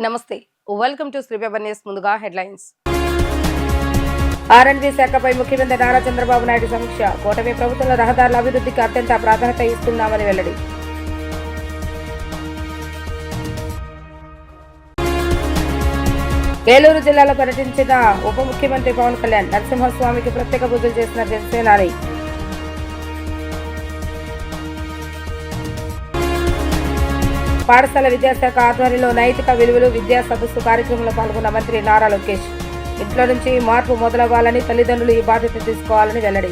నమస్తే, welcome to Sri paper news. ముందుగా headlines. R and B శాఖపై ముఖ్యమంత్రి నారా చంద్రబాబు నాయుడు సమీక్ష. కూటమి ప్రభుత్వంలో రహదారుల అభివృద్ధికి అత్యంత ప్రాధాన్యత ఇస్తున్నామని వెల్లడి. ఏలూరు జిల్లాలో పర్యటించిన ఉప ముఖ్యమంత్రి పవన్ కళ్యాణ్. నరసింహస్వామికి ప్రత్యేక పూజలు చేసిన జనసేనాని. పాఠశాల విద్యాశాఖ ఆధ్వర్యంలో నైతిక విలువలు విద్యా సదస్సు కార్యక్రమంలో పాల్గొన్న మంత్రి నారా లోకేష్. ఇంట్లో నుంచి మార్పు మొదలవ్వాలని, తల్లిదండ్రులు ఈ బాధ్యత తీసుకోవాలని వెల్లడి.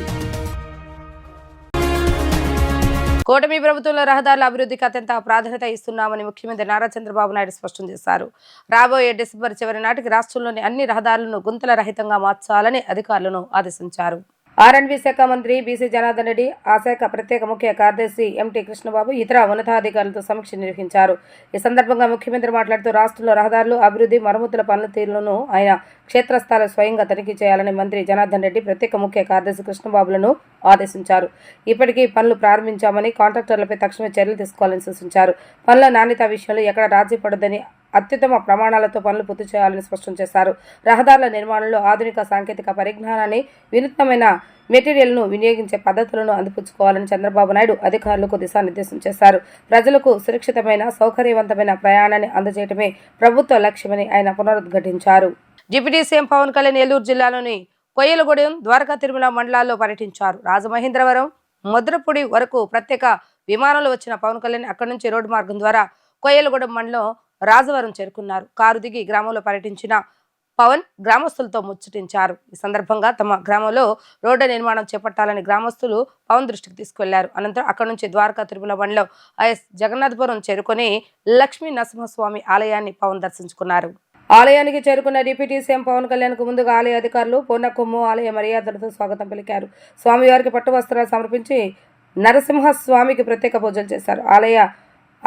కూటమి ప్రభుత్వంలో రహదారుల అభివృద్ధికి అత్యంత ప్రాధాన్యత ఇస్తున్నామని ముఖ్యమంత్రి నారా చంద్రబాబు నాయుడు స్పష్టం చేశారు. రాబోయే డిసెంబర్ చివరి నాటికి రాష్ట్రంలోని అన్ని రహదారులను గుంతల రహితంగా మార్చాలని అధికారులను ఆదేశించారు. ఆర్ఎండ్బి శాఖ మంత్రి బీసీ జనార్దన్ రెడ్డి, ఆ శాఖ ప్రత్యేక ముఖ్య కార్యదర్శి ఎంటీ కృష్ణబాబు ఇతర ఉన్నతాధికారులతో సమీక్ష నిర్వహించారు. ఈ సందర్భంగా ముఖ్యమంత్రి మాట్లాడుతూ రాష్ట్రంలో రహదారులు అభివృద్ధి, మరమ్మతుల పనుల తీరులను ఆయన క్షేత్రస్థాయిలో స్వయంగా తనిఖీ చేయాలని మంత్రి జనార్దన్ రెడ్డి ప్రత్యేక ముఖ్య కార్యదర్శి కృష్ణబాబులను ఆదేశించారు. ఇప్పటికీ పనులు ప్రారంభించామని, కాంట్రాక్టర్లపై తక్షణమే చర్యలు తీసుకోవాలని సూచించారు. పనుల నాణ్యత విషయంలో ఎక్కడ రాజీ పడదని, అత్యుత్తమ ప్రమాణాలతో పనులు పూర్తి చేయాలని స్పష్టం చేశారు. రహదారుల నిర్మాణంలో ఆధునిక సాంకేతిక పరిజ్ఞానాన్ని, వినూత్నమైన మెటీరియల్ను వినియోగించే పద్ధతులను అందిపుచ్చుకోవాలని చంద్రబాబు నాయుడు అధికారులకు దిశానిర్దేశం చేశారు. ప్రజలకు సురక్షితమైన, సౌకర్యవంతమైన ప్రయాణాన్ని అందజేయడమే ప్రభుత్వ లక్ష్యమని ఆయన పునరుద్ఘాటించారు. డిప్యూటీ సీఎం పవన్ కళ్యాణ్ ఏలూరు జిల్లాలోని కొయ్యలగూడెం, ద్వారకా తిరుమల మండలాల్లో పర్యటించారు. రాజమహేంద్రవరం, ముద్రపూడి వరకు ప్రత్యేక విమానంలో వచ్చిన పవన్ కళ్యాణ్ అక్కడి నుంచి రోడ్డు మార్గం ద్వారా కొయ్యలగూడెం మండలం రాజవరం చేరుకున్నారు. కారు దిగి గ్రామంలో పర్యటించిన పవన్ గ్రామస్తులతో ముచ్చటించారు. ఈ సందర్భంగా తమ గ్రామంలో రోడ్డు నిర్మాణం చేపట్టాలని గ్రామస్తులు పవన్ దృష్టికి తీసుకెళ్లారు. అనంతరం అక్కడి నుంచి ద్వారకా తిరుమల మండలం ఐఎస్ జగన్నాథపురం చేరుకుని లక్ష్మీ నరసింహస్వామి ఆలయాన్ని పవన్ దర్శించుకున్నారు. ఆలయానికి చేరుకున్న డిప్యూటీ సీఎం పవన్ కళ్యాణ్ కు ముందుగా ఆలయ అధికారులు పూర్ణ కొమ్ము ఆలయ మర్యాదలతో స్వాగతం పలికారు. స్వామివారికి పట్టు వస్త్రాలు సమర్పించి నరసింహస్వామికి ప్రత్యేక పూజలు చేశారు. ఆలయ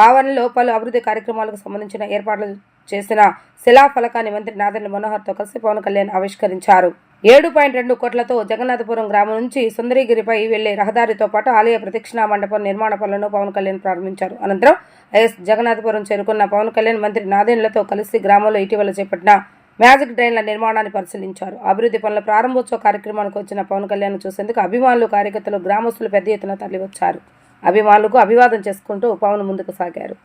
ఆవరణలో పలు అభివృద్ధి కార్యక్రమాలకు సంబంధించిన ఏర్పాట్లు చేసిన శిలాఫలకాన్ని మంత్రి నాదెండ్ల మనోహర్తో కలిసి పవన్ కళ్యాణ్ ఆవిష్కరించారు. 7.2 కోట్లతో జగన్నాథపురం గ్రామం నుంచి సుందరిగిరిపై వెళ్లే రహదారితో పాటు ఆలయ ప్రదక్షిణా మండపం నిర్మాణ పనులను పవన్ కళ్యాణ్ ప్రారంభించారు. అనంతరం ఐఎస్ జగన్నాథపురం చేరుకున్న పవన్ కళ్యాణ్ మంత్రి నాదెండ్లతో కలిసి గ్రామంలో ఇటీవల చేపట్టిన మ్యాజిక్ డ్రైన్ల నిర్మాణాన్ని పరిశీలించారు. అభివృద్ధి పనుల ప్రారంభోత్సవ కార్యక్రమానికి వచ్చిన పవన్ కళ్యాణ్ చూసేందుకు అభిమానులు, కార్యకర్తలు, గ్రామస్తులు పెద్ద ఎత్తున తరలివచ్చారు. అభిమానులకు అభివాదం చేసుకుంటూ పవన్ ముందుకు సాగారు.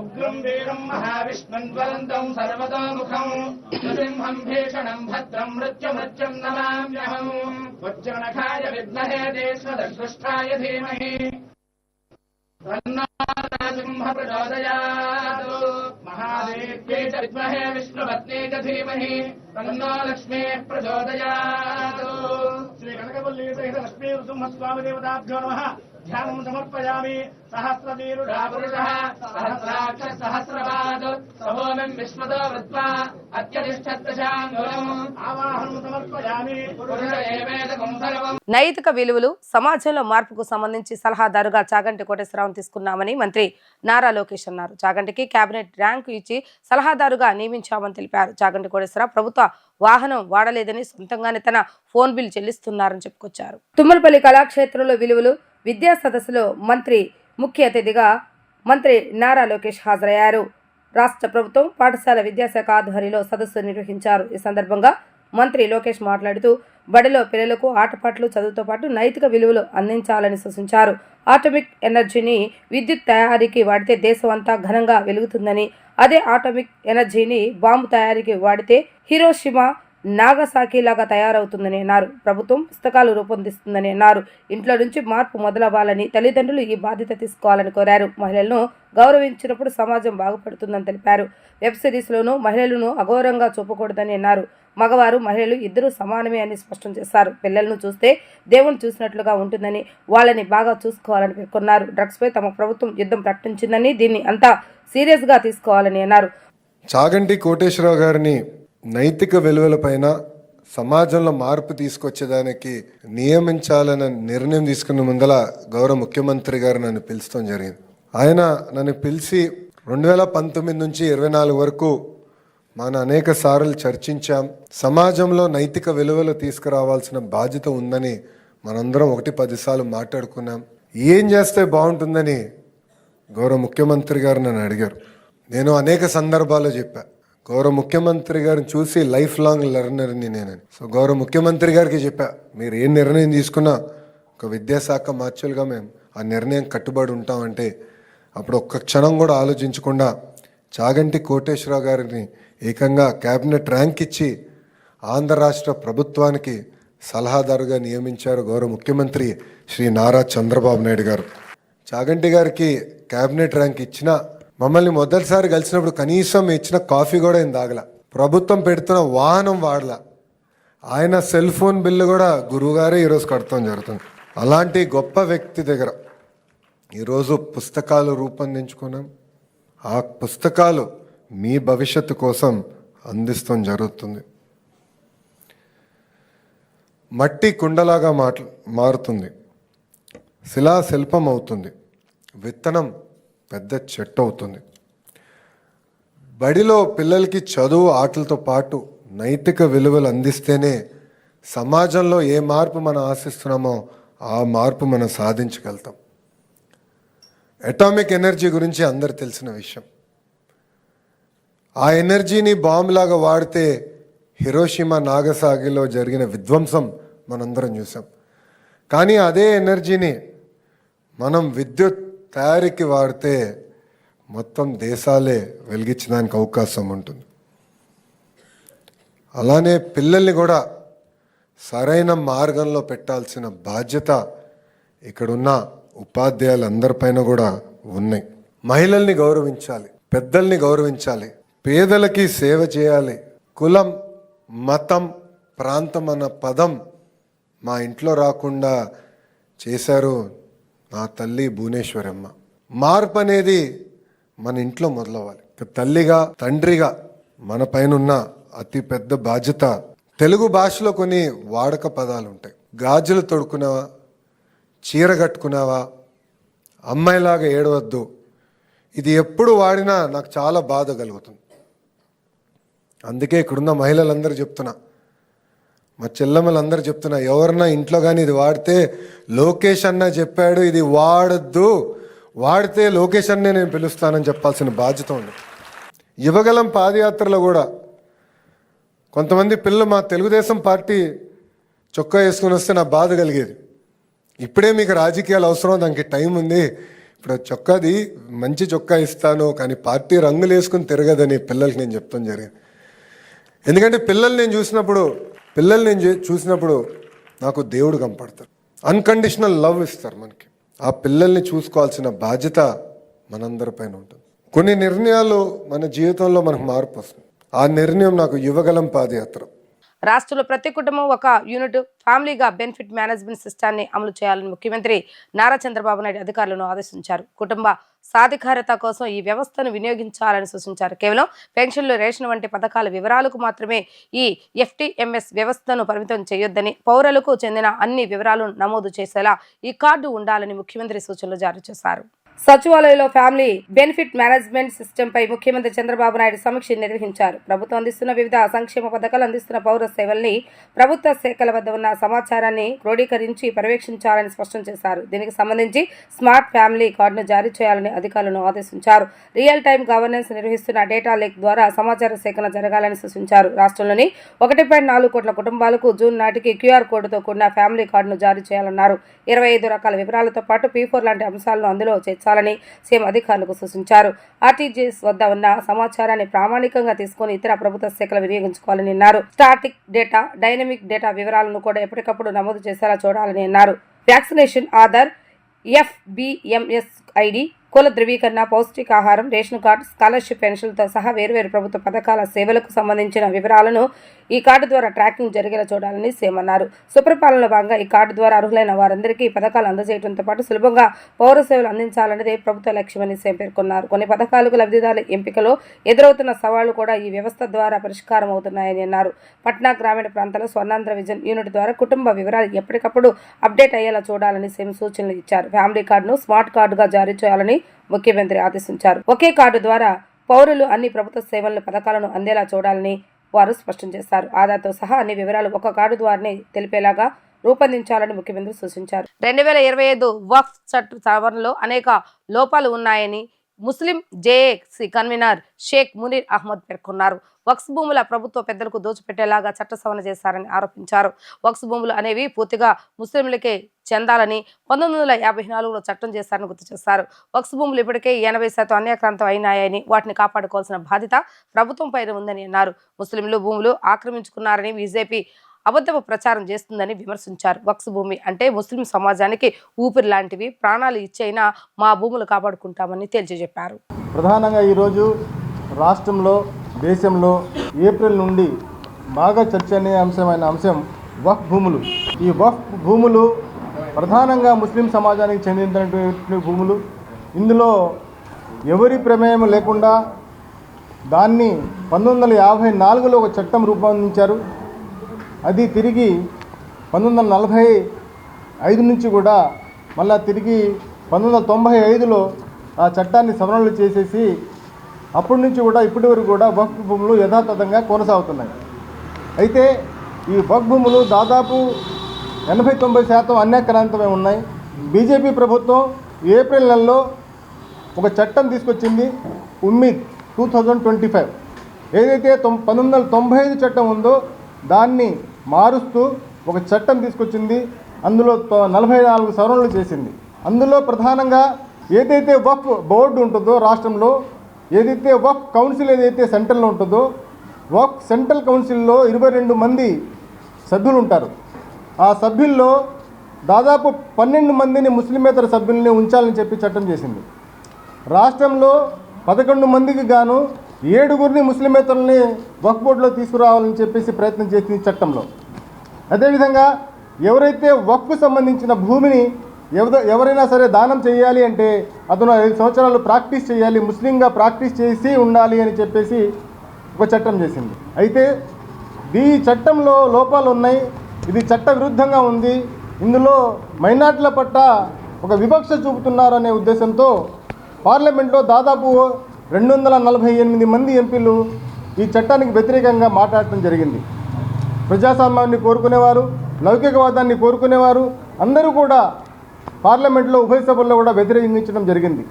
ఉగ్రం వీరం మహావిష్ణుం జ్వలంతం సర్వతోముఖం నృసింహం భీషణం భద్రం మృత్యుమృత్యుం నమామ్యహం వజ్రనఖాయ విద్మహే దేశదృష్టాయ ధీమహి తన్నో నరసింహ ప్రచోదయాత్ మహాదేవ్యై చ విద్మహే విష్ణుపత్న్యై చ ధీమహి తన్నో లక్ష్మీ ప్రచోదయాత్. శ్రీ కనకవల్లీ సహిత లక్ష్మీ నృసింహస్వామి దేవతాభ్యో నమః. ధ్యానం సమర్పయామి. సహస్రవీరుడా పురుషః సహస్రాక్ష సహస్రపాద్ సహోమిం విశ్వతో వృత్వా అత్యధిష్ఠత్వశాంగులం ఆవాహనం సమర్పయామి. పురుష ఏవేదకం సర్వం. నైతిక విలువలు, సమాజంలో మార్పుకు సంబంధించి సలహాదారుగా చాగంటి కోటేశ్వరరావును తీసుకున్నామని మంత్రి నారా లోకేష్ అన్నారు. చాగంటికి కేబినెట్ ర్యాంకు ఇచ్చి సలహాదారుగా నియమించామని తెలిపారు. చాగంటి కోటేశ్వరరావు ప్రభుత్వ వాహనం వాడలేదని, సొంతంగానే తన ఫోన్ బిల్ చెల్లిస్తున్నారని చెప్పుకొచ్చారు. తుమ్మలపల్లి కళాక్షేత్రంలో విలువలు విద్యా సదస్సులో మంత్రి ముఖ్య అతిథిగా మంత్రి నారా లోకేష్ హాజరయ్యారు. రాష్ట్ర ప్రభుత్వం పాఠశాల విద్యాశాఖ ఆధ్వర్యంలో సదస్సు నిర్వహించారు. ఈ సందర్భంగా మంత్రి లోకేష్ మాట్లాడుతూ బడిలో పిల్లలకు ఆటపాటలు, చదువుతో పాటు నైతిక విలువలు అందించాలని సూచించారు. ఆటమిక్ ఎనర్జీని విద్యుత్ తయారీకి వాడితే దేశం అంతా ఘనంగా వెలుగుతుందని, అదే ఆటమిక్ ఎనర్జీని బాంబు తయారీకి వాడితే హిరోషిమా, నాగసాకి లాగా తయారవుతుందని అన్నారు. ప్రభుత్వం పుస్తకాలు రూపొందిస్తుందని అన్నారు. ఇంట్లో నుంచి మార్పు మొదలవ్వాలని, తల్లిదండ్రులు ఈ బాధ్యత తీసుకోవాలని కోరారు. మహిళలను గౌరవించినప్పుడు సమాజం బాగుపడుతుందని తెలిపారు. వెబ్ సిరీస్లోనూ మహిళలను అఘోరంగా చూపకూడదని అన్నారు. మగవారు, మహిళలు ఇద్దరూ సమానమే అని స్పష్టం చేశారు. పిల్లలను చూస్తే దేవుని చూసినట్లుగా ఉంటుందని, వాళ్ళని బాగా చూసుకోవాలని పేర్కొన్నారు. డ్రగ్స్ పై తమ ప్రభుత్వం యుద్ధం ప్రకటించిందని, దీన్ని అంతా సీరియస్ గా తీసుకోవాలని అన్నారు. చాగంటి కోటేశ్వరరావు గారిని నైతిక విలువలపైన సమాజంలో మార్పు తీసుకొచ్చేదానికి నియమించాలన్న నిర్ణయం తీసుకున్న ముందల గౌరవ ముఖ్యమంత్రి గారు నన్ను పిలుస్తాం జరిగింది. ఆయన నన్ను పిలిచి 2019 నుంచి 24 వరకు మన అనేక సార్లు చర్చించాం. సమాజంలో నైతిక విలువలు తీసుకురావాల్సిన బాధ్యత ఉందని మనందరం 1-10 సార్లు మాట్లాడుకున్నాం. ఏం చేస్తే బాగుంటుందని గౌరవ ముఖ్యమంత్రి గారు నన్ను అడిగారు. నేను అనేక సందర్భాల్లో చెప్పా, గౌరవ ముఖ్యమంత్రి గారిని చూసి లైఫ్ లాంగ్ లెర్నర్ని నేనని. సో గౌరవ ముఖ్యమంత్రి గారికి చెప్పా, మీరు ఏ నిర్ణయం తీసుకున్నా ఒక విద్యాశాఖ మార్చులుగా మేము ఆ నిర్ణయం కట్టుబడి ఉంటామంటే అప్పుడు ఒక్క క్షణం కూడా ఆలోచించకుండా చాగంటి కోటేశ్వరరావు గారిని ఏకంగా క్యాబినెట్ ర్యాంక్ ఇచ్చి ఆంధ్ర రాష్ట్ర ప్రభుత్వానికి సలహాదారుగా నియమించారు గౌరవ ముఖ్యమంత్రి శ్రీ నారా చంద్రబాబు నాయుడు గారు. చాగంటి గారికి క్యాబినెట్ ర్యాంక్ ఇచ్చినా మమ్మల్ని మొదటిసారి కలిసినప్పుడు కనీసం ఇచ్చిన కాఫీ కూడా ఏం తాగల, ప్రభుత్వం పెడుతున్న వాహనం వాడలా, ఆయన సెల్ ఫోన్ బిల్లు కూడా గురువుగారే ఈరోజు కడతాం జరుగుతుంది. అలాంటి గొప్ప వ్యక్తి దగ్గర ఈరోజు పుస్తకాలు రూపొందించుకున్నాం. ఆ పుస్తకాలు మీ భవిష్యత్తు కోసం అందిస్తాం జరుగుతుంది. మట్టి కుండలాగా మారుతుంది, శిలా శిల్పం అవుతుంది, విత్తనం పెద్ద చెట్టు అవుతుంది. బడిలో పిల్లలకి చదువు ఆటలతో పాటు నైతిక విలువలు అందిస్తేనే సమాజంలో ఏ మార్పు మనం ఆశిస్తున్నామో ఆ మార్పు మనం సాధించగలుగుతాం. అటామిక్ ఎనర్జీ గురించి అందరు తెలిసిన విషయం. ఆ ఎనర్జీని బాంబులాగా వాడితే హిరోషిమా నాగసాగిలో జరిగిన విధ్వంసం మనందరం చూసాం. కానీ అదే ఎనర్జీని మనం విద్యుత్ తయారీకి వాడితే మొత్తం దేశాలే వెలిగించడానికి అవకాశం ఉంటుంది. అలానే పిల్లల్ని కూడా సరైన మార్గంలో పెట్టాల్సిన బాధ్యత ఇక్కడున్న ఉపాధ్యాయులందరిపైన కూడా ఉన్నాయి. మహిళల్ని గౌరవించాలి, పెద్దల్ని గౌరవించాలి, పేదలకి సేవ చేయాలి. కులం, మతం, ప్రాంతం అన్న పదం మా ఇంట్లో రాకుండా చేశారు నా తల్లి భువనేశ్వరమ్మ. మార్పు అనేది మన ఇంట్లో మొదలవ్వాలి. తల్లిగా, తండ్రిగా మన పైన ఉన్న అతి పెద్ద బాధ్యత. తెలుగు భాషలో కొన్ని వాడక పదాలు ఉంటాయి. గాజులు తొడుకున్నావా, చీర కట్టుకున్నావా, అమ్మాయిలాగా ఏడవద్దు. ఇది ఎప్పుడు వాడినా నాకు చాలా బాధ కలుగుతుంది. అందుకే ఇక్కడున్న మహిళలందరూ చెప్తున్నా, మా చెల్లెమ్మలందరూ చెప్తున్నా, ఎవరన్నా ఇంట్లో కానీ ఇది వాడితే లోకేష్ అన్న చెప్పాడు ఇది వాడద్దు, వాడితే లోకేష్ అన్నే నేను పిలుస్తానని చెప్పాల్సిన బాధ్యత ఉంది. యువగలం పాదయాత్రలో కూడా కొంతమంది పిల్లలు మా తెలుగుదేశం పార్టీ చొక్కా వేసుకొని వస్తే నా బాధ కలిగేది. ఇప్పుడే మీకు రాజకీయాలు అవసరం, దానికి టైం ఉంది, ఇప్పుడు చొక్కాది మంచి చొక్కా ఇస్తాను కానీ పార్టీ రంగులు వేసుకుని తిరగదని పిల్లలకి నేను చెప్తాను జరిగింది. ఎందుకంటే పిల్లల్ని నేను చూసినప్పుడు నాకు దేవుడు కనపడతారు. అన్కండిషనల్ లవ్ ఇస్తారు మనకి. ఆ పిల్లల్ని చూసుకోవాల్సిన బాధ్యత మనందరిపైన ఉంటుంది. కొన్ని నిర్ణయాలు మన జీవితంలో మనకు మార్పు వస్తుంది. ఆ నిర్ణయం నాకు యువగలం పాదయాత్ర. రాష్ట్రంలో ప్రతి కుటుంబం ఒక యూనిట్ ఫ్యామిలీగా బెనిఫిట్ మేనేజ్మెంట్ సిస్టాన్ని అమలు చేయాలని ముఖ్యమంత్రి నారా చంద్రబాబు నాయుడు అధికారులను ఆదేశించారు. కుటుంబ సాధికారత కోసం ఈ వ్యవస్థను వినియోగించాలని సూచించారు. కేవలం పెన్షన్లు, రేషన్ వంటి పథకాల వివరాలకు మాత్రమే ఈ FTMS వ్యవస్థను పరిమితం చేయొద్దని, పౌరులకు చెందిన అన్ని వివరాలను నమోదు చేసేలా ఈ కార్డు ఉండాలని ముఖ్యమంత్రి సూచనలు జారీ చేశారు. సచివాలయంలో ఫ్యామిలీ బెనిఫిట్ మేనేజ్మెంట్ సిస్టమ్ పై ముఖ్యమంత్రి చంద్రబాబు నాయుడు సమీక్ష నిర్వహించారు. ప్రభుత్వం అందిస్తున్న వివిధ సంక్షేమ పథకాలు, అందిస్తున్న పౌర సేవల్ని, ప్రభుత్వ శాఖల వద్ద ఉన్న సమాచారాన్ని క్రోడీకరించి పర్యవేక్షించాలని స్పష్టం చేశారు. దీనికి సంబంధించి స్మార్ట్ ఫ్యామిలీ కార్డును జారీ చేయాలని అధికారులను ఆదేశించారు. రియల్ టైం గవర్నెన్స్ నిర్వహిస్తున్న డేటా లేక్ ద్వారా సమాచార సేకరణ జరగాలని సూచించారు. రాష్ట్రంలోని 1.4 కోట్ల కుటుంబాలకు జూన్ నాటికి QR కోడ్తో కూడిన ఫ్యామిలీ కార్డును జారీ చేయాలన్నారు. 25 రకాల వివరాలతో పాటు P4 లాంటి అంశాలను అందులో చేర్చాలని సీఎం అధికారులకు సూచించారు. RTGS వద్ద ఉన్న సమాచారాన్ని ప్రామాణికంగా తీసుకుని ఇతర ప్రభుత్వ శాఖలు వినియోగించుకోవాలని అన్నారు. స్టాటిక్ డేటా, డైనమిక్ డేటా వివరాలను కూడా ఎప్పటికప్పుడు నమోదు చేసేలా చూడాలని అన్నారు. వ్యాక్సినేషన్, ఆధార్, FBMS ID, కుల ధృవీకరణ, పౌష్టికాహారం, రేషన్ కార్డు, స్కాలర్షిప్, పెన్షన్లతో సహా వేర్వేరు ప్రభుత్వ పథకాల సేవలకు సంబంధించిన వివరాలను ఈ కార్డు ద్వారా ట్రాకింగ్ జరిగేలా చూడాలని సీఎం అన్నారు. సుపరిపాలనలో భాగంగా ఈ కార్డు ద్వారా అర్హులైన వారందరికీ పథకాలు అందజేయడంతో పాటు సులభంగా పౌర సేవలు అందించాలన్నదే ప్రభుత్వ లక్ష్యమని సీఎం పేర్కొన్నారు. కొన్ని పథకాలకు లబ్ధిదారుల ఎంపికలో ఎదురవుతున్న సవాళ్లు కూడా ఈ వ్యవస్థ ద్వారా పరిష్కారం అవుతున్నాయని అన్నారు. పట్నా గ్రామీణ ప్రాంతాల్లో స్వర్ణాంధ్ర విజన్ యూనిట్ ద్వారా కుటుంబ వివరాలు ఎప్పటికప్పుడు అప్డేట్ అయ్యేలా చూడాలని సీఎం సూచనలు ఇచ్చారు. ఫ్యామిలీ కార్డును స్మార్ట్ కార్డుగా జారీ చేయాలని ముఖ్యమంత్రి ఆదేశించారు. ఒకే కార్డు ద్వారా పౌరులు అన్ని ప్రభుత్వ సేవలను పథకాలను అందేలా చూడాలని వారు స్పష్టం చేశారు. ఆధార్తో సహా అన్ని వివరాలు ఒక కార్డు ద్వారానే తెలిపేలాగా రూపొందించాలని ముఖ్యమంత్రి సూచించారు. 2025 వక్ఫ్ చట్ట సవరణలో అనేక లోపాలు ఉన్నాయని ముస్లిం జేఏసీ కన్వీనర్ షేక్ మునీర్ అహ్మద్ పేర్కొన్నారు. వక్ఫ్ భూముల ప్రభుత్వ పెద్దలకు దోచిపెట్టేలాగా చట్ట సవరణ చేశారని ఆరోపించారు. వక్ఫ్ భూములు అనేవి పూర్తిగా ముస్లింలకే చెందాలని 1954లో చట్టం చేశారని గుర్తు చేశారు. వక్ఫ్ భూములు ఇప్పటికే 80% అన్యాక్రాంతం అయినాయని వాటిని కాపాడుకోవాల్సిన బాధ్యత ప్రభుత్వం పైన ఉందని అన్నారు. ముస్లింలు భూములు ఆక్రమించుకున్నారని బీజేపీ అబద్ధపు ప్రచారం చేస్తుందని విమర్శించారు. వక్ఫ్ భూమి అంటే ముస్లిం సమాజానికి ఊపిరి లాంటివి, ప్రాణాలు ఇచ్చైనా మా భూములు కాపాడుకుంటామని తేల్చి చెప్పారు. ప్రధానంగా ఈరోజు రాష్ట్రంలో, దేశంలో ఏప్రిల్ నుండి బాగా చర్చనీయాంశమైన అంశం వక్ఫ్ భూములు. ఈ వక్ఫ్ భూములు ప్రధానంగా ముస్లిం సమాజానికి చెందినటువంటి భూములు. ఇందులో ఎవరి ప్రమేయం లేకుండా దాన్ని 1954లో ఒక చట్టం రూపొందించారు. అది తిరిగి 1945 నుంచి కూడా మళ్ళా తిరిగి 1995లో ఆ చట్టాన్ని సవరణలు చేసేసి అప్పటి నుంచి కూడా ఇప్పటి వరకు కూడా వక్ఫ్ భూములు యథాతథంగా కొనసాగుతున్నాయి. అయితే ఈ వక్ఫ్ భూములు దాదాపు 80-90% అన్యాక్రాంతమై ఉన్నాయి. బీజేపీ ప్రభుత్వం ఏప్రిల్ నెలలో ఒక చట్టం తీసుకొచ్చింది, ఉమ్మీద్ 2025. ఏదైతే 1995 చట్టం ఉందో దాన్ని మారుస్తూ ఒక చట్టం తీసుకొచ్చింది. అందులో 44 సవరణలు చేసింది. అందులో ప్రధానంగా ఏదైతే వక్ఫ్ బోర్డు ఉంటుందో రాష్ట్రంలో, ఏదైతే వక్ఫ్ కౌన్సిల్ ఏదైతే సెంట్రల్లో ఉంటుందో, వక్ఫ్ సెంట్రల్ కౌన్సిల్లో 22 మంది సభ్యులు ఉంటారు. ఆ సభ్యుల్లో దాదాపు 12 మందిని ముస్లిమేతర సభ్యుల్ని ఉంచాలని చెప్పి చట్టం చేసింది. రాష్ట్రంలో 11 మందికి గాను 7గురిని ముస్లిమేతరుల్ని వక్ఫ్ బోర్డులో తీసుకురావాలని చెప్పేసి ప్రయత్నం చేసింది చట్టంలో. అదేవిధంగా ఎవరైతే వక్ఫ్కు సంబంధించిన భూమిని ఎవరైనా సరే దానం చేయాలి అంటే అతను 5 సంవత్సరాలు ప్రాక్టీస్ చేయాలి, ముస్లింగా ప్రాక్టీస్ చేసి ఉండాలి అని చెప్పేసి ఒక చట్టం చేసింది. అయితే ఈ చట్టంలో లోపాలు ఉన్నాయి. ఇది చట్ట విరుద్ధంగా ఉంది. ఇందులో మైనార్టీల పట్ల ఒక వివక్ష చూపుతున్నారు అనే ఉద్దేశంతో పార్లమెంట్లో దాదాపు 248 మంది ఎంపీలు ఈ చట్టానికి వ్యతిరేకంగా మాట్లాడటం జరిగింది. ప్రజాస్వామ్యాన్ని కోరుకునేవారు, లౌకికవాదాన్ని కోరుకునేవారు అందరూ కూడా పార్లమెంట్లో ఉభయ సభల్లో కూడా వ్యతిరేకించడం జరిగింది.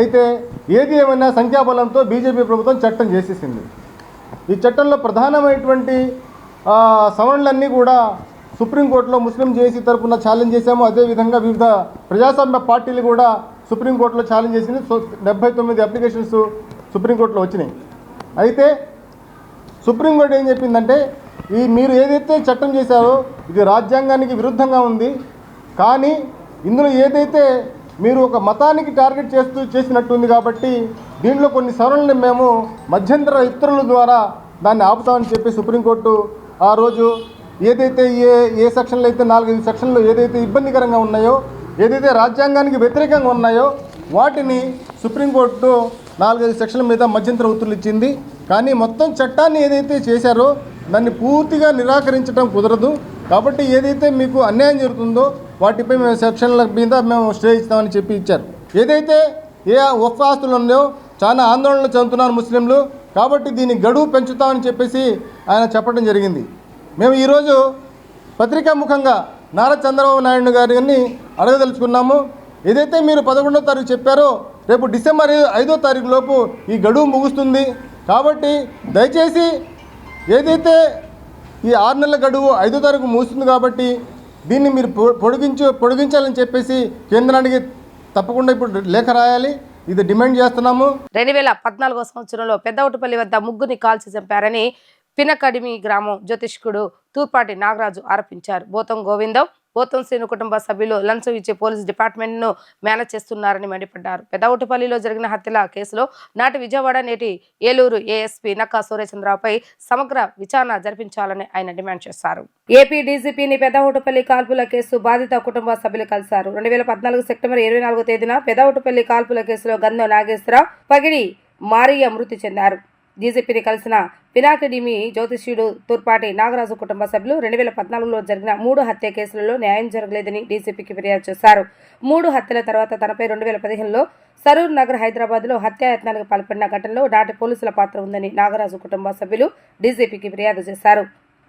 అయితే ఏది ఏమైనా సంఖ్యాబలంతో బీజేపీ ప్రభుత్వం చట్టం చేసేసింది. ఈ చట్టంలో ప్రధానమైనటువంటి సవరణలన్నీ కూడా సుప్రీంకోర్టులో ముస్లిం జేఏసీ తరఫున ఛాలెంజ్ చేశాము. అదేవిధంగా వివిధ ప్రజాస్వామ్య పార్టీలు కూడా సుప్రీంకోర్టులో ఛాలెంజ్ చేసింది. 79 అప్లికేషన్స్ సుప్రీంకోర్టులో వచ్చినాయి. అయితే సుప్రీంకోర్టు ఏం చెప్పిందంటే, మీరు ఏదైతే చట్టం చేశారో ఇది రాజ్యాంగానికి విరుద్ధంగా ఉంది. కానీ ఇందులో ఏదైతే మీరు ఒక మతానికి టార్గెట్ చేసినట్టుంది కాబట్టి దీంట్లో కొన్ని సవరణలు మేము మధ్యంతర ఉత్తర్వుల ద్వారా దాన్ని ఆపుతామని చెప్పి సుప్రీంకోర్టు ఆ రోజు ఏదైతే ఏ సెక్షన్లు అయితే 4-5 సెక్షన్లు ఏదైతే ఇబ్బందికరంగా ఉన్నాయో, ఏదైతే రాజ్యాంగానికి వ్యతిరేకంగా ఉన్నాయో వాటిని సుప్రీంకోర్టు 4-5 సెక్షన్ల మీద మధ్యంతర ఉత్తర్వులు ఇచ్చింది. కానీ మొత్తం చట్టాన్ని ఏదైతే చేశారో దాన్ని పూర్తిగా నిరాకరించడం కుదరదు. కాబట్టి ఏదైతే మీకు అన్యాయం జరుగుతుందో వాటిపై మేము సెక్షన్ల మీద మేము స్టే ఇస్తామని చెప్పి ఇచ్చారు. ఏదైతే ఏ వక్ఫ్ ఆస్తులు ఉన్నాయో చాలా ఆందోళనలు చెందుతున్నారు ముస్లింలు. కాబట్టి దీన్ని గడువు పెంచుతామని చెప్పేసి ఆయన చెప్పడం జరిగింది. మేము ఈరోజు పత్రికాముఖంగా నారా చంద్రబాబు నాయుడు గారిని అడగదలుచుకున్నాము. ఏదైతే మీరు 11వ తారీఖు చెప్పారో రేపు డిసెంబర్ 5వ తారీఖు లోపు ఈ గడువు ముగుస్తుంది. కాబట్టి దయచేసి ఏదైతే ఈ 6 నెలల గడువు 5వ తారీఖు ముగుస్తుంది కాబట్టి దీన్ని మీరు పొడిగించాలని చెప్పేసి కేంద్రానికి తప్పకుండా ఇప్పుడు లేఖ రాయాలి. ఇది డిమాండ్ చేస్తున్నాము. 2014వ సంవత్సరంలో పెద్దవుటపల్లి వద్ద ముగ్గురిని కాల్చి చంపారని పినకడిమి గ్రామం జ్యోతిష్కుడు తూర్పాటి నాగరాజు ఆరోపించారు. బోతం గోవిందం, బోతం శ్రీను కుటుంబ సభ్యులు లంచం ఇచ్చే పోలీసు డిపార్ట్మెంట్ను మేనేజ్ చేస్తున్నారని మండిపడ్డారు. పెద్దవుటపల్లిలో జరిగిన హత్యల కేసులో నాటి విజయవాడ, నేటి ఏలూరు ఏఎస్పీ నక్కా సూర్యచంద్రరావుపై సమగ్ర విచారణ జరిపించాలని ఆయన డిమాండ్ చేశారు. ఏపీ డీజీపీని పెద్దవుటపల్లి కాల్పుల కేసు బాధిత కుటుంబ సభ్యులు కలిశారు. 2014 సెప్టెంబర్ 24వ తేదీన పెద్దవుటపల్లి కాల్పుల కేసులో గంధం నాగేశ్వరరావు, పగిడి మారియా మృతి చెందారు. డీజీపీని కలిసిన పినాకిడిమి జ్యోతిష్యుడు తూర్పాటి నాగరాజు కుటుంబ సభ్యులు 2014లో జరిగిన 3 హత్య కేసులలో న్యాయం జరగలేదని డీజీపీకి ఫిర్యాదు చేశారు. 3 హత్యల తర్వాత తనపై 2015లో సరూర్ నగర్ హైదరాబాద్లో హత్యాయత్నానికి పాల్పడిన ఘటనలో నాటి పోలీసుల పాత్ర ఉందని నాగరాజు కుటుంబ సభ్యులు డీజీపీకి ఫిర్యాదు చేశారు.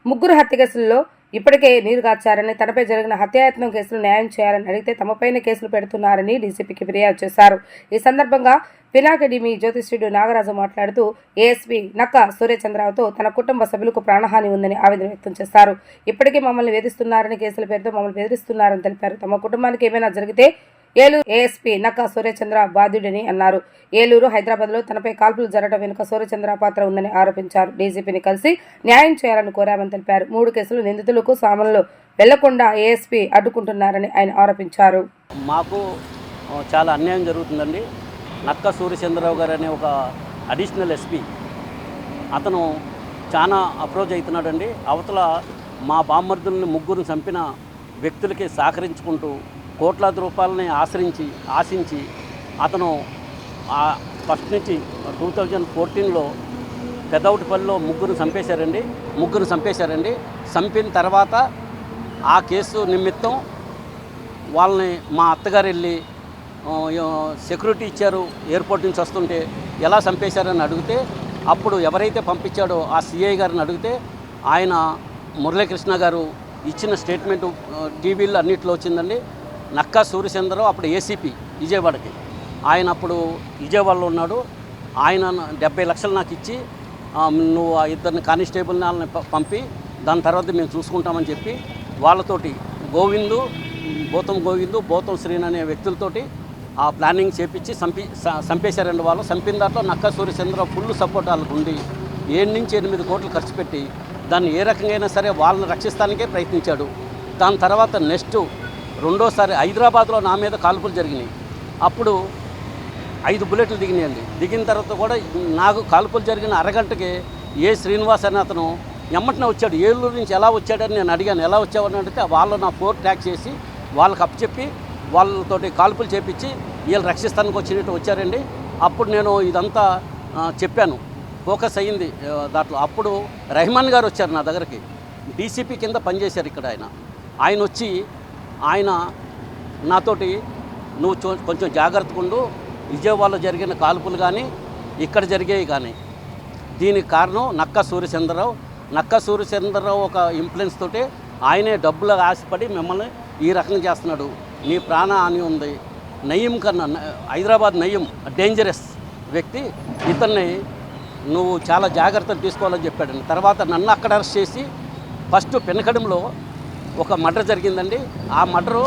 3 హత్య కేసుల్లో ఇప్పటికే నీరుగార్చారని, తనపై జరిగిన హత్యాయత్నం కేసులు న్యాయం చేయాలని అడిగితే తమపైన కేసులు పెడుతున్నారని డీజీపీకి ఫిర్యాదు చేశారు. ఈ సందర్భంగా పినాకిడిమి జ్యోతిష్యుడు నాగరాజు మాట్లాడుతూ ఏఎస్పీ నక్క సూర్యచంద్రరావుతో తన కుటుంబ సభ్యులకు ప్రాణహాని ఉందని ఆవేదన వ్యక్తం చేశారు. ఇప్పటికే మమ్మల్ని వేధిస్తున్నారని, కేసుల పేరుతో మమ్మల్ని బెదిరిస్తున్నారని తెలిపారు. తమ కుటుంబానికి ఏమైనా జరిగితే ఏలూరు ఏఎస్పీ నక్క సూర్యచంద్ర బాధ్యుడని అన్నారు. ఏలూరు, హైదరాబాద్లో తనపై కాల్పులు జరగడం వెనుక సూర్యచంద్ర పాత్ర ఉందని ఆరోపించారు. డీజీపీని కలిసి న్యాయం చేయాలని కోరామని తెలిపారు. 3 కేసులు నిందితులకు సామాన్లు వెళ్లకుండా ఏఎస్పీ అడ్డుకుంటున్నారని ఆయన ఆరోపించారు. మాకు చాలా అన్యాయం జరుగుతుందండి. నక్క సూర్యచంద్రరావు గారు అనే ఒక అడిషనల్ ఎస్పీ అతను చాలా అప్రోచ్ అవుతున్నాడండి. అవతల మా బామ్మర్దుల్ని 3 చంపిన వ్యక్తులకి సహకరించుకుంటూ కోట్లాది రూపాయలని ఆశించి అతను ఫస్ట్ నుంచి 2014లో పెదౌటిపల్లిలో 3 చంపేశారండి. చంపిన తర్వాత ఆ కేసు నిమిత్తం వాళ్ళని మా అత్తగారు వెళ్ళి సెక్యూరిటీ ఇచ్చారు, ఎయిర్పోర్ట్ నుంచి వస్తుంటే ఎలా చంపేశారని అడిగితే, అప్పుడు ఎవరైతే పంపించాడో ఆ సిఐ గారిని అడిగితే ఆయన మురళీకృష్ణ గారు ఇచ్చిన స్టేట్మెంటు టీవీలో అన్నింటిలో వచ్చిందండి. నక్కా సూర్యచంద్రరావు అప్పుడు ఏసీపీ విజయవాడకి, ఆయన అప్పుడు విజయవాడలో ఉన్నాడు. ఆయన 70 లక్షలు నాకు ఇచ్చి నువ్వు ఆ 2 కానిస్టేబుల్ని పంపి దాని తర్వాత మేము చూసుకుంటామని చెప్పి వాళ్ళతోటి బోతం గోవిందు, బోతం శ్రీని అనే వ్యక్తులతోటి ఆ ప్లానింగ్ చేపించి చంపేశారండి. వాళ్ళు చంపిన దాంట్లో నక్కా సూర్యచంద్రరావు ఫుల్ సపోర్ట్ వాళ్ళకు ఉండి 7 నుంచి 8 కోట్లు ఖర్చు పెట్టి దాన్ని ఏ రకంగా సరే వాళ్ళని రక్షిస్తానికే ప్రయత్నించాడు. దాని తర్వాత నెక్స్ట్ రెండోసారి హైదరాబాద్లో నా మీద కాల్పులు జరిగినాయి. అప్పుడు 5 బుల్లెట్లు దిగినాయండి. దిగిన తర్వాత కూడా నాకు కాల్పులు జరిగిన అరగంటకి శ్రీనివాస్ అని అతను ఎమ్మటనే వచ్చాడు. ఏలూరు నుంచి ఎలా వచ్చాడని నేను అడిగాను. ఎలా వచ్చావని అడిగితే వాళ్ళు నా ఫోర్ ట్రాక్ చేసి వాళ్ళకి అప్పచెప్పి వాళ్ళతోటి కాల్పులు చేపించి వీళ్ళు రక్షిస్తానికి వచ్చినట్టు వచ్చారండి. అప్పుడు నేను ఇదంతా చెప్పాను, ఫోకస్ అయ్యింది దాంట్లో. అప్పుడు రెహమాన్ గారు వచ్చారు నా దగ్గరికి, డీసీపీ కింద పనిచేశారు ఇక్కడ. ఆయన వచ్చి ఆయన నాతోటి నువ్వు కొంచెం జాగ్రత్తగా ఉండు, విజయవాడలో జరిగిన కాల్పులు కానీ ఇక్కడ జరిగేవి కానీ దీనికి కారణం నక్కా సూర్యచంద్రరావు ఒక ఇన్ఫ్లుయెన్స్ తోటి ఆయనే డబ్బులు ఆశపడి మిమ్మల్ని ఈ రకంగా చేస్తున్నాడు, నీ ప్రాణ హాని ఉంది. నయీం కన్నా హైదరాబాద్ నయీం డేంజరస్ వ్యక్తి, ఇతన్ని నువ్వు చాలా జాగ్రత్తలు తీసుకోవాలని చెప్పాడండి. తర్వాత నన్ను అక్కడ అరెస్ట్ చేసి ఫస్ట్ పెనకడంలో ఒక మర్డర్ జరిగిందండి. ఆ మర్డరు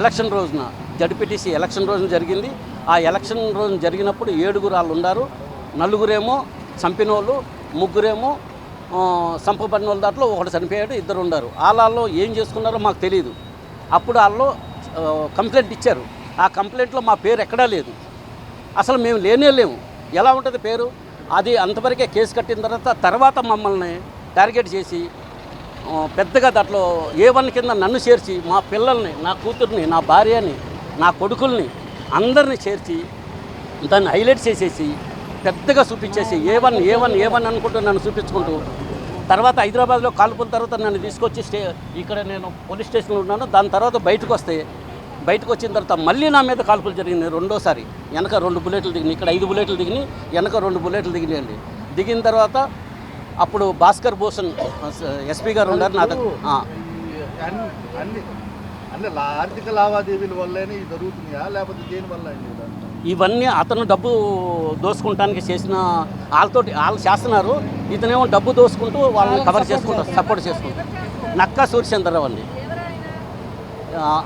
ఎలక్షన్ రోజున, జడ్పీటీసీ ఎలక్షన్ రోజున జరిగింది. ఆ ఎలక్షన్ రోజున జరిగినప్పుడు 7 వాళ్ళు ఉన్నారు. 4 చంపిన వాళ్ళు, 3 చంపబడిన వాళ్ళ దాంట్లో ఒకడు చనిపోయాడు, 2 ఉన్నారు. వాళ్ళలో ఏం చేసుకున్నారో మాకు తెలియదు. అప్పుడు వాళ్ళు కంప్లైంట్ ఇచ్చారు. ఆ కంప్లైంట్లో మా పేరు ఎక్కడా లేదు, అసలు మేము లేము. ఎలా ఉంటుంది పేరు? అది అంతవరకే కేసు కట్టిన తర్వాత మమ్మల్ని టార్గెట్ చేసి పెద్దగా దాంట్లో A1 కింద నన్ను చేర్చి మా పిల్లల్ని, నా కూతుర్ని, నా భార్యని, నా కొడుకుల్ని అందరినీ చేర్చి దాన్ని హైలైట్ చేసేసి పెద్దగా చూపించేసి A1 అనుకుంటూ నన్ను చూపించుకుంటూ తర్వాత హైదరాబాద్లో కాల్పుల తర్వాత నన్ను తీసుకొచ్చి ఇక్కడ నేను పోలీస్ స్టేషన్లో ఉన్నాను. దాని తర్వాత బయటకు వచ్చిన తర్వాత మళ్ళీ నా మీద కాల్పులు జరిగినాయి. రెండోసారి వెనక 2 బుల్లెట్లు దిగినాయి, ఇక్కడ 5 బుల్లెట్లు దిగినాయి, వెనక 2 బుల్లెట్లు దిగినాయండి. దిగిన తర్వాత అప్పుడు భాస్కర్ భూషణ్ ఎస్పీ గారు ఉన్నారు నా దగ్గర. అంటే ఆర్థిక లావాదేవీల వల్లనే జరుగుతున్నాయా లేకపోతే దేనివల్ల? ఇవన్నీ అతను డబ్బు దోసుకుంటానికి చేసిన వాళ్ళు చేస్తున్నారు. ఇతనేమో డబ్బు దోసుకుంటూ వాళ్ళని కవర్ చేసుకుంటారు, సపోర్ట్ చేసుకుంటారు. నక్కా సూర్యచంద్రరావు అండి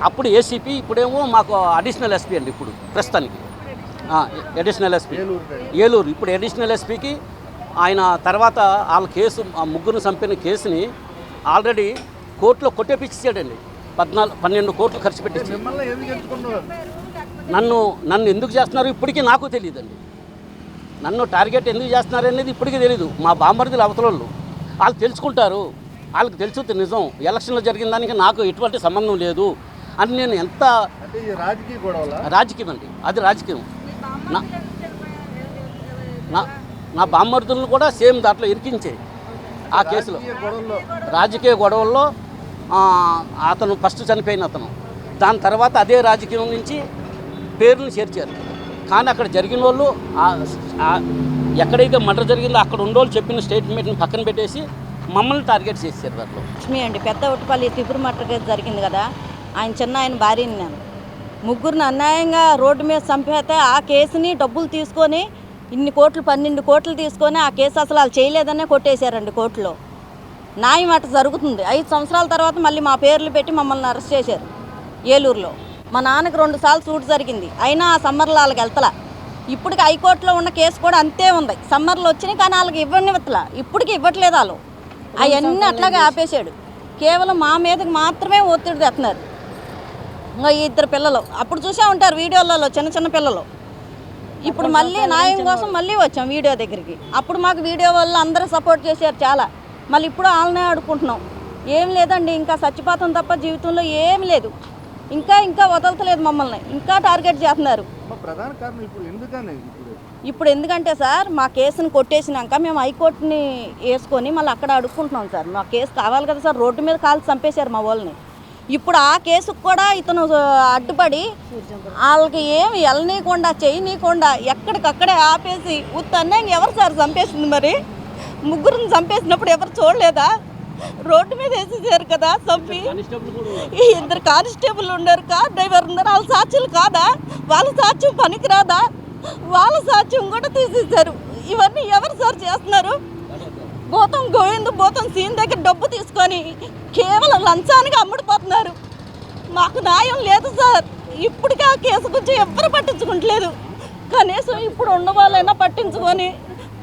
అప్పుడు ఏసీపీ, ఇప్పుడేమో మాకు అడిషనల్ ఎస్పీ అండి. ఇప్పుడు ప్రస్తుతానికి అడిషనల్ ఎస్పీ ఏలూరు. ఇప్పుడు అడిషనల్ ఎస్పీకి ఆయన తర్వాత వాళ్ళ కేసు, ఆ 3 చంపిన కేసుని ఆల్రెడీ కోర్టులో కొట్టేపిచ్చాడండి. 12 కోట్లు ఖర్చు పెట్టించి నన్ను ఎందుకు చేస్తున్నారు ఇప్పటికీ నాకు తెలియదండి. నన్ను టార్గెట్ ఎందుకు చేస్తున్నారు అనేది ఇప్పటికీ తెలియదు. మా బాంబర్దులు అవతలోళ్ళు వాళ్ళు తెలుసుకుంటారు, వాళ్ళకి తెలుసు నిజం. ఎలక్షన్లో జరిగిన దానికి నాకు ఎటువంటి సంబంధం లేదు అని నేను ఎంత రాజకీయం అండి, అది రాజకీయం. నా బామ్మర్దులను కూడా సేమ్ దాంట్లో ఇరికించాయి ఆ కేసులో. రాజకీయ గొడవల్లో అతను ఫస్ట్ చనిపోయిన అతను, దాని తర్వాత అదే రాజకీయం నుంచి పేర్లను చేర్చారు. కానీ అక్కడ జరిగిన వాళ్ళు ఎక్కడైతే మర్డర్ జరిగిందో అక్కడ ఉండోళ్ళు చెప్పిన స్టేట్మెంట్ని పక్కన పెట్టేసి మమ్మల్ని టార్గెట్ చేశారు. దాంట్లో లక్ష్మి అండి, పెద్ద ఒట్టుపల్లి త్రిపుర మర్డర్ కేసు జరిగింది కదా, ఆయన చిన్న ఆయన భార్యని నేను ముగ్గురిని అన్యాయంగా రోడ్డు మీద చంపేస్తే ఆ కేసుని డబ్బులు తీసుకొని ఇన్ని కోట్లు 12 కోట్లు తీసుకొని ఆ కేసు అసలు వాళ్ళు చేయలేదనే కొట్టేశారండి కోర్టులో. న్యాయం అట్లా జరుగుతుంది. 5 సంవత్సరాల తర్వాత మళ్ళీ మా పేర్లు పెట్టి మమ్మల్ని అరెస్ట్ చేశారు ఏలూరులో. మా నాన్నకి 2 సార్లు సూట్ జరిగింది, అయినా ఆ సమ్మర్లో వాళ్ళకి వెళ్తలా. ఇప్పటికి హైకోర్టులో ఉన్న కేసు కూడా అంతే ఉంది, సమ్మర్లో వచ్చినాయి కానీ వాళ్ళకి ఇవ్వనివ్వట్లా, ఇప్పటికి ఇవ్వట్లేదు. వాళ్ళు అవన్నీ అట్లాగే ఆపేశాడు. కేవలం మా మీదకి మాత్రమే ఒత్తిడి తెస్తున్నారు. ఇంకా 2 పిల్లలు అప్పుడు చూసే ఉంటారు వీడియోలలో, చిన్న చిన్న పిల్లలు. ఇప్పుడు మళ్ళీ న్యాయం కోసం మళ్ళీ వచ్చాం వీడియో దగ్గరికి. అప్పుడు మాకు వీడియో వల్ల అందరూ సపోర్ట్ చేశారు చాలా. మళ్ళీ ఇప్పుడు వాళ్ళనే అడుక్కుంటున్నాం. ఏం లేదండి, ఇంకా చచ్చిపోతాం తప్ప జీవితంలో ఏమి లేదు. ఇంకా వదలతలేదు మమ్మల్ని, ఇంకా టార్గెట్ చేస్తున్నారు. ప్రధాన కారణం ఇప్పుడు ఎందుకంటే సార్ మా కేసుని కొట్టేసినాక మేము హైకోర్టుని వేసుకొని మళ్ళీ అక్కడ అడుక్కుంటున్నాం సార్. మా కేసు కావాలి కదా సార్, రోడ్డు మీద కాల్చి చంపేశారు మా వాళ్ళని. ఇప్పుడు ఆ కేసుకు కూడా ఇతను అడ్డుపడి వాళ్ళకి ఏమి వెళ్ళనీయకుండా చేయనీయకుండా ఎక్కడికక్కడే ఆపేసి ఉత్తన్యాయం. ఎవరు సార్ చంపేసింది? మరి ముగ్గురిని చంపేసినప్పుడు ఎవరు చూడలేదా? రోడ్డు మీద వేసేసారు కదా చంపి. 2 కానిస్టేబుల్ ఉన్నారు, కార్ డ్రైవర్ ఉన్నారు, వాళ్ళ సాక్ష్యాలు కాదా? వాళ్ళ సాక్ష్యం పనికిరాదా? వాళ్ళ సాక్ష్యం కూడా తీసేశారు. ఇవన్నీ ఎవరు సార్ చేస్తున్నారు? భూతం గోవింద్ భూతం సీన్ దగ్గర డబ్బు తీసుకొని కేవలం లంచానికి అమ్ముడిపోతున్నారు. మాకు న్యాయం లేదు సార్. ఇప్పటికీ ఆ కేసు గురించి ఎవ్వరు పట్టించుకుంటలేదు. కనీసం ఇప్పుడు ఉన్న వాళ్ళైనా పట్టించుకొని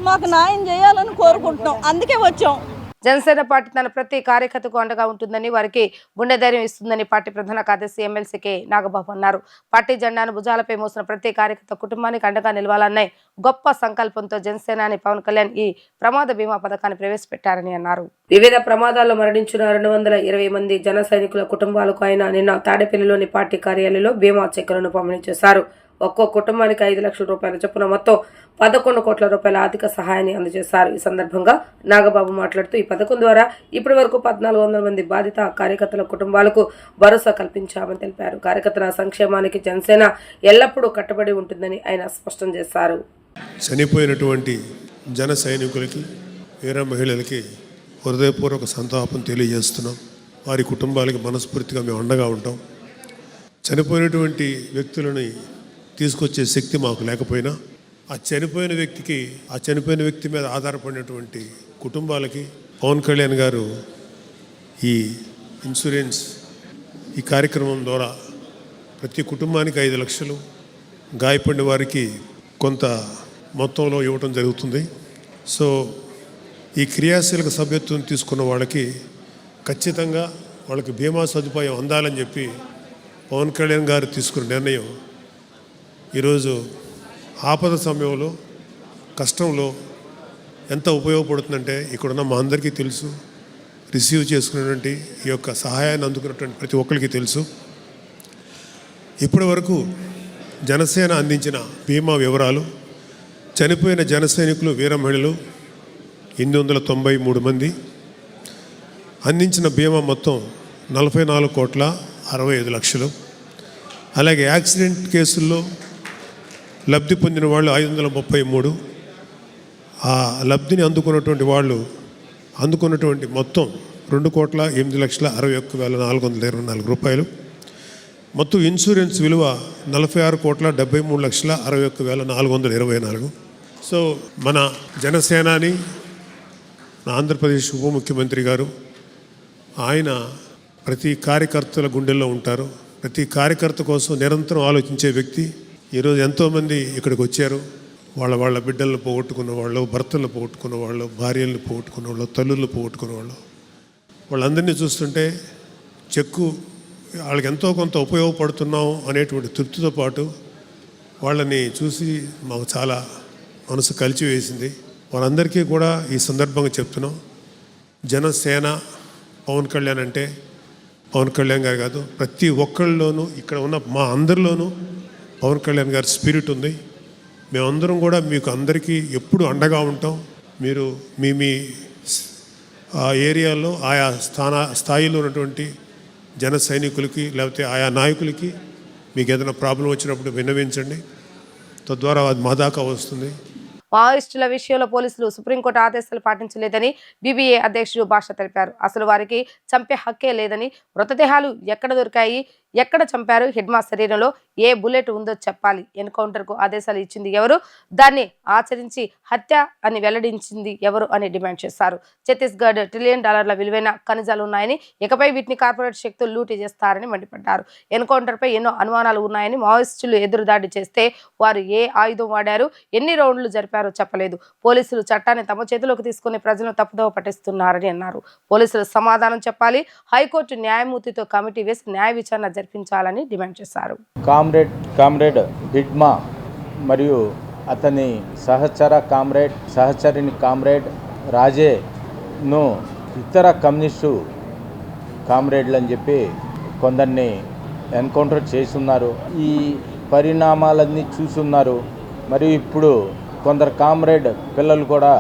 మాకు న్యాయం చేయాలని కోరుకుంటున్నాం, అందుకే వచ్చాం. జనసేన పార్టీ తన ప్రతి కార్యకర్తకు అండగా ఉంటుందని, వారికి గుండె ధైర్యం ఇస్తుందని పార్టీ ప్రధాన కార్యదర్శి ఎమ్మెల్సీ కె నాగబాబు అన్నారు. పార్టీ జెండాను భుజాలపై మోసిన ప్రతి కార్యకర్త కుటుంబానికి అండగా నిలవాలన్న గొప్ప సంకల్పంతో జనసేనాని పవన్ కళ్యాణ్ ఈ ప్రమాద బీమా పథకాన్ని ప్రవేశపెట్టారని అన్నారు. వివిధ ప్రమాదాల్లో మరణించిన 220 మంది జన సైనికుల కుటుంబాలకు ఆయన నిన్న తాడేపల్లిలోని పార్టీ కార్యాలయంలో బీమా చెక్కులను పంపిణీ చేశారు. ఒక్కో కుటుంబానికి 5 లక్షల రూపాయల చొప్పున మొత్తం 11 కోట్ల రూపాయల ఆర్థిక సహాయాన్ని అందజేశారు. ఈ సందర్భంగా నాగబాబు మాట్లాడుతూ ఈ పథకం ద్వారా ఇప్పటి వరకు 1400 మంది బాధిత కార్యకర్తల కుటుంబాలకు భరోసా కల్పించామని తెలిపారు. కార్యకర్తల సంక్షేమానికి జనసేన ఎల్లప్పుడూ కట్టుబడి ఉంటుందని ఆయన స్పష్టం చేశారు. చనిపోయినటువంటి జన సైనికులకి, వీర మహిళలకి హృదయపూర్వక సంతాపం తెలియజేస్తున్నాం. వారి కుటుంబాలకి మనస్ఫూర్తిగా మేము అండగా ఉంటాం. చనిపోయినటువంటి వ్యక్తులని తీసుకొచ్చే శక్తి మాకు లేకపోయినా ఆ చనిపోయిన వ్యక్తి మీద ఆధారపడినటువంటి కుటుంబాలకి పవన్ కళ్యాణ్ గారు ఈ ఇన్సూరెన్స్ ఈ కార్యక్రమం ద్వారా ప్రతి కుటుంబానికి 5 లక్షలు, గాయపడిన వారికి కొంత మొత్తంలో ఇవ్వటం జరుగుతుంది. సో ఈ క్రియాశీలక సభ్యత్వం తీసుకున్న వాళ్ళకి ఖచ్చితంగా వాళ్ళకి బీమా సదుపాయం అందాలని చెప్పి పవన్ కళ్యాణ్ గారు తీసుకున్న నిర్ణయం ఈరోజు ఆపద సమయంలో, కష్టంలో ఎంత ఉపయోగపడుతుందంటే ఇక్కడున్న మా అందరికీ తెలుసు. రిసీవ్ చేసుకున్నటువంటి ఈ యొక్క సహాయాన్ని అందుకున్నటువంటి ప్రతి ఒక్కరికి తెలుసు. ఇప్పటి వరకు జనసేన అందించిన బీమా వివరాలు, చనిపోయిన జన సైనికులు, వీర మహిళలు 893 మంది, అందించిన బీమా మొత్తం 44,65,00,000. అలాగే యాక్సిడెంట్ కేసుల్లో లబ్ధి పొందిన వాళ్ళు 533. ఆ లబ్ధిని అందుకున్నటువంటి మొత్తం 2,08,61,424 రూపాయలు. మొత్తం ఇన్సూరెన్స్ విలువ 46,73,61,424. సో మన జనసేనాని, ఆంధ్రప్రదేశ్ ఉప ముఖ్యమంత్రి గారు, ఆయన ప్రతి కార్యకర్తల గుండెల్లో ఉంటారు. ప్రతి కార్యకర్త కోసం నిరంతరం ఆలోచించే వ్యక్తి. ఈరోజు ఎంతోమంది ఇక్కడికి వచ్చారు. వాళ్ళ బిడ్డలను పోగొట్టుకున్న వాళ్ళు, భర్తలను పోగొట్టుకున్న వాళ్ళు, భార్యలను పోగొట్టుకున్న వాళ్ళు, తల్లులను పోగొట్టుకున్న వాళ్ళు, వాళ్ళందరినీ చూస్తుంటే చెక్కు వాళ్ళకి ఎంతో కొంత ఉపయోగపడుతున్నాం అనేటువంటి తృప్తితో పాటు వాళ్ళని చూసి మాకు చాలా మనసు కలిచివేసింది. వాళ్ళందరికీ కూడా ఈ సందర్భంగా చెప్తున్నాం, జనసేన పవన్ కళ్యాణ్ అంటే పవన్ కళ్యాణ్ గారు కాదు, ప్రతి ఒక్కళ్ళలోనూ ఇక్కడ ఉన్న మా అందరిలోనూ పవన్ కళ్యాణ్ గారి స్పిరిట్ ఉంది. మేమందరం కూడా మీకు అందరికీ ఎప్పుడు అండగా ఉంటాం. మీరు మీ మీ ఆ ఏరియాలో ఆయా స్థాయిలో ఉన్నటువంటి జన సైనికులకి లేకపోతే ఆయా నాయకులకి మీకు ఏదైనా ప్రాబ్లం వచ్చినప్పుడు విన్నవించండి. తద్వారా అది మా దాకా వస్తుంది. మావోయిస్టుల విషయంలో పోలీసులు సుప్రీంకోర్టు ఆదేశాలు పాటించలేదని బీబీఏ అధ్యక్షుడు భాష తెలిపారు. అసలు వారికి చంపే హక్కే లేదని, మృతదేహాలు ఎక్కడ దొరికాయి, ఎక్కడ చంపారు, హిడ్మా శరీరంలో ఏ బుల్లెట్ ఉందో చెప్పాలి. ఎన్కౌంటర్కు ఆదేశాలు ఇచ్చింది ఎవరు, దాన్ని ఆచరించి హత్య అని వెల్లడించింది ఎవరు అని డిమాండ్ చేశారు. ఛత్తీస్గఢ్ $1 ట్రిలియన్ విలువైన ఖనిజాలు ఉన్నాయని, ఇకపై వీటిని కార్పొరేట్ శక్తులు లూటీ చేస్తారని మండిపడ్డారు. ఎన్కౌంటర్పై ఎన్నో అనుమానాలు ఉన్నాయని, మావోయిస్టులు ఎదురుదాడి చేస్తే వారు ఏ ఆయుధం వాడారు, ఎన్ని రౌండ్లు జరిపారో చెప్పలేదు. పోలీసులు చట్టాన్ని తమ చేతిలోకి తీసుకుని ప్రజలను తప్పుదోవ పట్టిస్తున్నారని అన్నారు. పోలీసులు సమాధానం చెప్పాలి. హైకోర్టు న్యాయమూర్తితో కమిటీ వేసి న్యాయ విచారణ జరిపించాలని డిమాండ్ చేశారు. కామ్రేడ్ హిడ్మా మరియు అతని సహచరిని కామ్రేడ్ రాజేను ఇతర కమ్యూనిస్టు కామ్రేడ్లు అని చెప్పి కొందరిని ఎన్కౌంటర్ చేస్తున్నారు. ఈ పరిణామాలన్నీ చూస్తున్నారు. మరియు ఇప్పుడు కొందరు కామ్రేడ్ పిల్లలు కూడా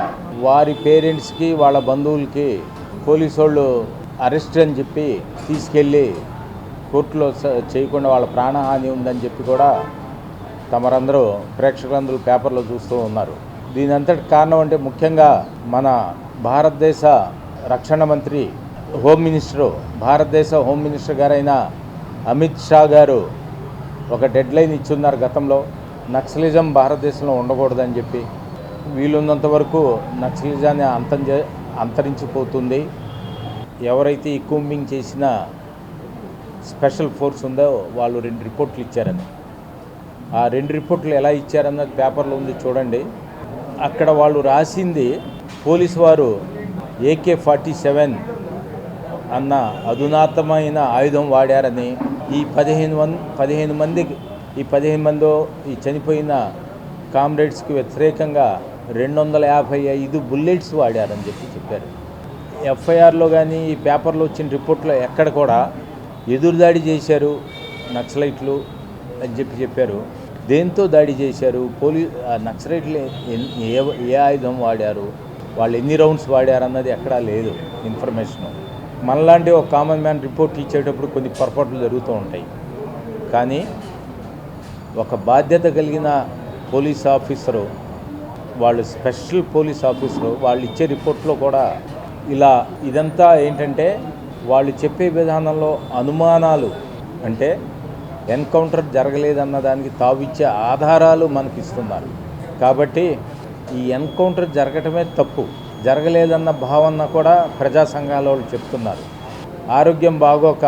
వారి పేరెంట్స్కి వాళ్ళ బంధువులకి పోలీసు వాళ్ళు అరెస్ట్ అని చెప్పి తీసుకెళ్ళి కోర్టులో చేయకుండా వాళ్ళ ప్రాణహాని ఉందని చెప్పి కూడా తమరందరూ ప్రేక్షకులందరూ పేపర్లో చూస్తూ ఉన్నారు. దీని అంతటి కారణం అంటే ముఖ్యంగా మన భారతదేశ రక్షణ మంత్రి భారతదేశ హోమ్ మినిస్టర్ గారైన అమిత్ షా గారు ఒక డెడ్ లైన్ ఇచ్చున్నారు గతంలో. నక్సలిజం భారతదేశంలో ఉండకూడదని చెప్పి వీలున్నంత వరకు నక్సలిజాన్ని అంతరించిపోతుంది. ఎవరైతే ఈ కూంబింగ్ చేసిన స్పెషల్ ఫోర్స్ ఉందో వాళ్ళు 2 రిపోర్ట్లు ఇచ్చారని, ఆ 2 రిపోర్ట్లు ఎలా ఇచ్చారన్నది పేపర్లో ఉంది చూడండి. అక్కడ వాళ్ళు రాసింది పోలీసు వారు AK-47 అన్న అధునాతమైన ఆయుధం వాడారని, ఈ 15 మంది ఈ చనిపోయిన కామ్రేడ్స్కి వ్యతిరేకంగా 255 బుల్లెట్స్ వాడారని చెప్పారు. ఎఫ్ఐఆర్లో కానీ ఈ పేపర్లో వచ్చిన రిపోర్ట్లో ఎక్కడ కూడా ఎదురుదాడి చేశారు నక్సలైట్లు అని చెప్పారు. దేంతో దాడి చేశారు, నక్సలైట్లు ఏ ఆయుధం వాడారు, వాళ్ళు ఎన్ని రౌండ్స్ వాడారు అన్నది ఎక్కడా లేదు ఇన్ఫర్మేషను. మనలాంటి ఒక కామన్ మ్యాన్ రిపోర్ట్ ఇచ్చేటప్పుడు కొన్ని పొరపాట్లు జరుగుతూ ఉంటాయి. కానీ ఒక బాధ్యత కలిగిన పోలీస్ ఆఫీసరు, వాళ్ళు స్పెషల్ పోలీస్ ఆఫీసరు, వాళ్ళు ఇచ్చే రిపోర్ట్లో కూడా ఇదంతా ఏంటంటే వాళ్ళు చెప్పే విధానంలో అనుమానాలు, అంటే ఎన్కౌంటర్ జరగలేదన్న దానికి తావిచ్చే ఆధారాలు మనకి ఇస్తున్నారు. కాబట్టి ఈ ఎన్కౌంటర్ జరగటమే తప్పు, జరగలేదన్న భావన కూడా ప్రజా సంఘాల వాళ్ళు చెప్తున్నారు. ఆరోగ్యం బాగోక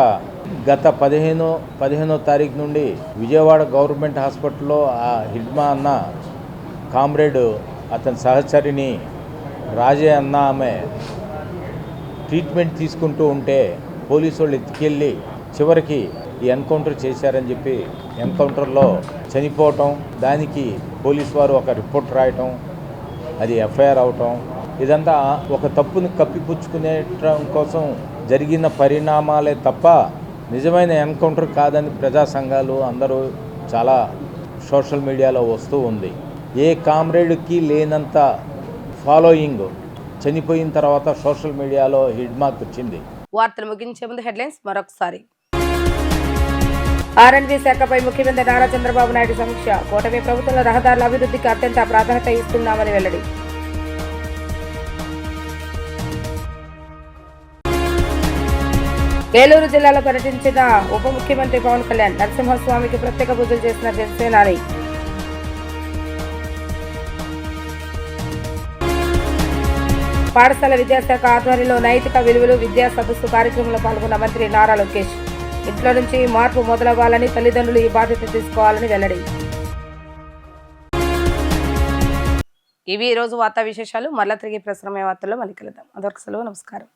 గత 15వ తారీఖు నుండి విజయవాడ గవర్నమెంట్ హాస్పిటల్లో ఆ హిడ్మా అన్న కామ్రేడ్ అతని సహచరిని రాజే అన్న ఆమె ట్రీట్మెంట్ తీసుకుంటూ ఉంటే పోలీసు వాళ్ళు ఎత్తుకెళ్ళి చివరికి ఈ ఎన్కౌంటర్ చేశారని చెప్పి ఎన్కౌంటర్లో చనిపోవటం, దానికి పోలీసు వారు ఒక రిపోర్ట్ రాయటం, అది ఎఫ్ఐఆర్ అవటం, ఇదంతా ఒక తప్పుని కప్పిపుచ్చుకునేటం కోసం జరిగిన పరిణామాలే తప్ప నిజమైన ఎన్కౌంటర్ కాదని ప్రజా సంఘాలు అందరూ చాలా సోషల్ మీడియాలో వస్తూ ఉంది. ఏ కామ్రేడ్కి లేనంత ఫాలోయింగ్ చనిపోయిన తర్వాత సోషల్ మీడియాలో హిడ్మాక్ వచ్చింది. వార్తలు ముగించే ముందు హెడ్లైన్స్ మరొకసారి. R&D శాఖపై ముఖ్యమంత్రి నారా చంద్రబాబు నాయుడు సమీక్ష. కూటమి ప్రభుత్వంలో రహదారుల అభివృద్ధికి అత్యంత ప్రాధాన్యత ఇస్తున్నామని వెల్లడి. ఏలూరు జిల్లాలో పర్యటించిన ఉప ముఖ్యమంత్రి పవన్ కళ్యాణ్. నరసింహస్వామికి ప్రత్యేక పూజలు చేసిన జనసేనాని. పాఠశాల విద్యాశాఖ ఆధ్వర్యంలో నైతిక విలువలు విద్యా సదస్సు కార్యక్రమంలో పాల్గొన్న మంత్రి నారా లోకేష్. ఇంట్లో నుంచి మార్పు మొదలవ్వాలని, తల్లిదండ్రులు ఈ బాధ్యత తీసుకోవాలని వెల్లడి. ఇవి ఈ రోజు వార్తా విశేషాలు. మరలా తిరిగి ప్రసారమయ్యే వార్తల్లో మళ్ళీ కలుద్దాం. అదొక సెలవు. నమస్కారం.